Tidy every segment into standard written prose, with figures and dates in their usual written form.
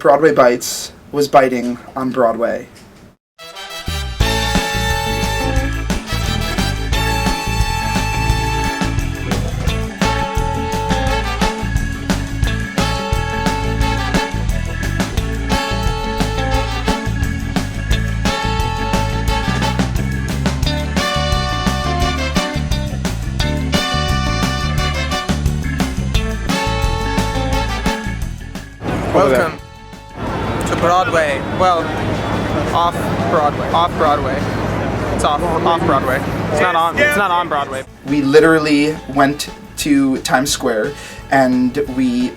Broadway Bites was biting on Broadway. Welcome to Broadway. Well, off Broadway. Off Broadway. It's off Broadway. It's not on Broadway. We literally went to Times Square and we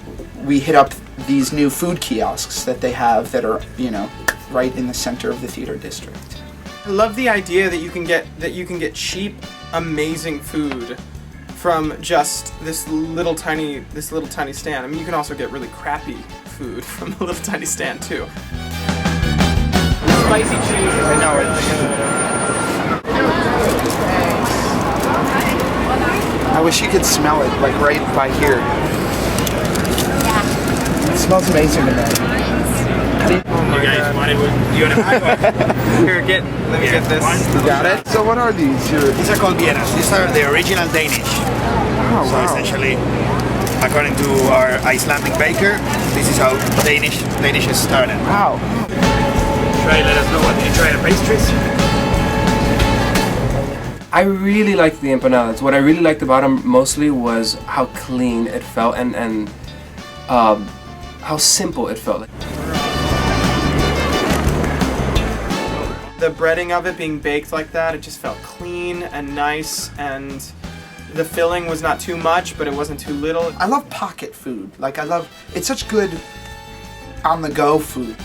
hit up these new food kiosks that they have that are, you know, right in the center of the theater district. I love the idea that you can get cheap, amazing food from just this little tiny stand. I mean, you can also get really crappy food from a little tiny stand too. Spicy cheese. I know it. I wish you could smell it, like right by here. It smells amazing to me. You guys want it? You want to buy one? Here, let me get this. You got it? So what are these? These are called Viennas. These are the original Danish. Oh, So wow. essentially, according to our Icelandic baker, this is how Danish started. Wow. Try, let us know what you try the pastries. I really liked the empanadas. What I really liked about them mostly was how clean it felt and how simple it felt. The breading of it being baked like that, it just felt clean and nice, and the filling was not too much, but it wasn't too little. I love pocket food. Like, it's such good on-the-go food.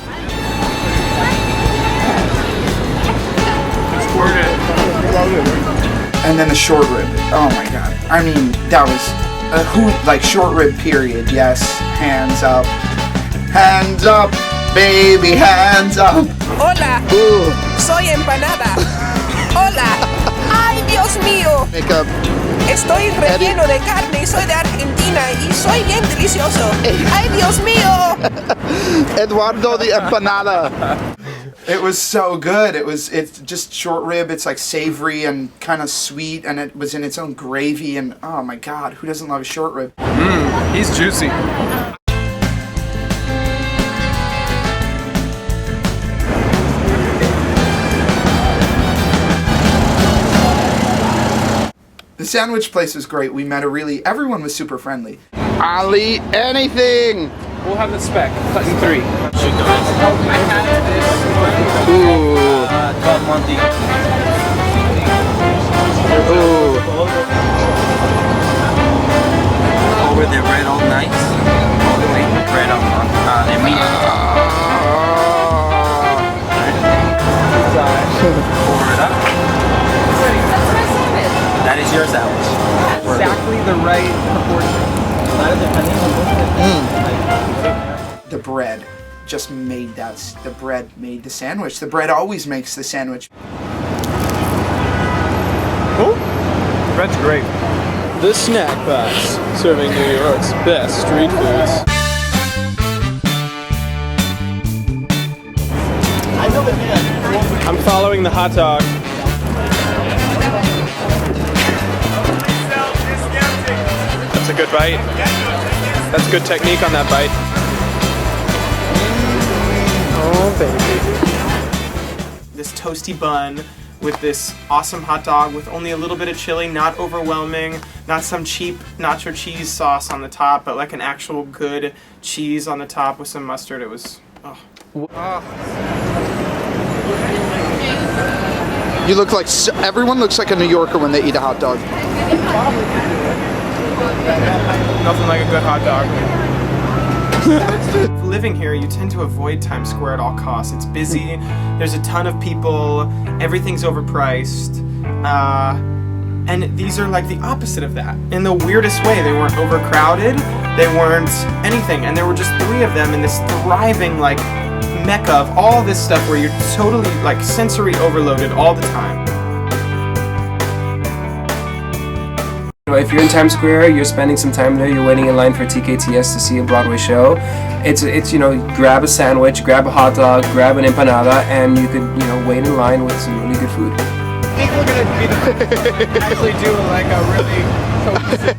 And then the short rib. Oh my god. I mean, that was short rib period. Yes. Hands up. Hands up, baby, hands up. Hola, soy empanada. Hola. Ay, Dios mío. Makeup. Estoy relleno de carne y soy de Argentina y soy bien delicioso. Ay, Dios mío. Eduardo the empanada. It was so good. It's just short rib. It's like savory and kind of sweet, and it was in its own gravy. And oh my god, who doesn't love a short rib? He's juicy. The sandwich place was great. We met everyone was super friendly. I'll eat anything. We'll have the spec. Cut in 3. Ooh. 12 monthly. Ooh. Over the bread all night. All the way. Bread on the meat. Over it up. That is your sandwich. Exactly the right proportion. The bread just made the bread made the sandwich. The bread always makes the sandwich. Oh, bread's great. The Snack Box, serving New York's best street foods. I'm following the hot dog. That's a good bite. That's good technique on that bite. Oh, baby. This toasty bun with this awesome hot dog with only a little bit of chili, not overwhelming, not some cheap nacho cheese sauce on the top, but like an actual good cheese on the top with some mustard. It was, oh. You look like everyone looks like a New Yorker when they eat a hot dog. Nothing like a good hot dog. Living here, you tend to avoid Times Square at all costs. It's busy, there's a ton of people, everything's overpriced, and these are like the opposite of that. In the weirdest way, they weren't overcrowded, they weren't anything, and there were just 3 of them in this thriving like mecca of all this stuff where you're totally like sensory overloaded all the time. Broadway. If you're in Times Square, you're spending some time there. You're waiting in line for TKTS to see a Broadway show. It's you know, grab a sandwich, grab a hot dog, grab an empanada, and you could, you know, wait in line with some really good food. I think we're gonna be actually do like a really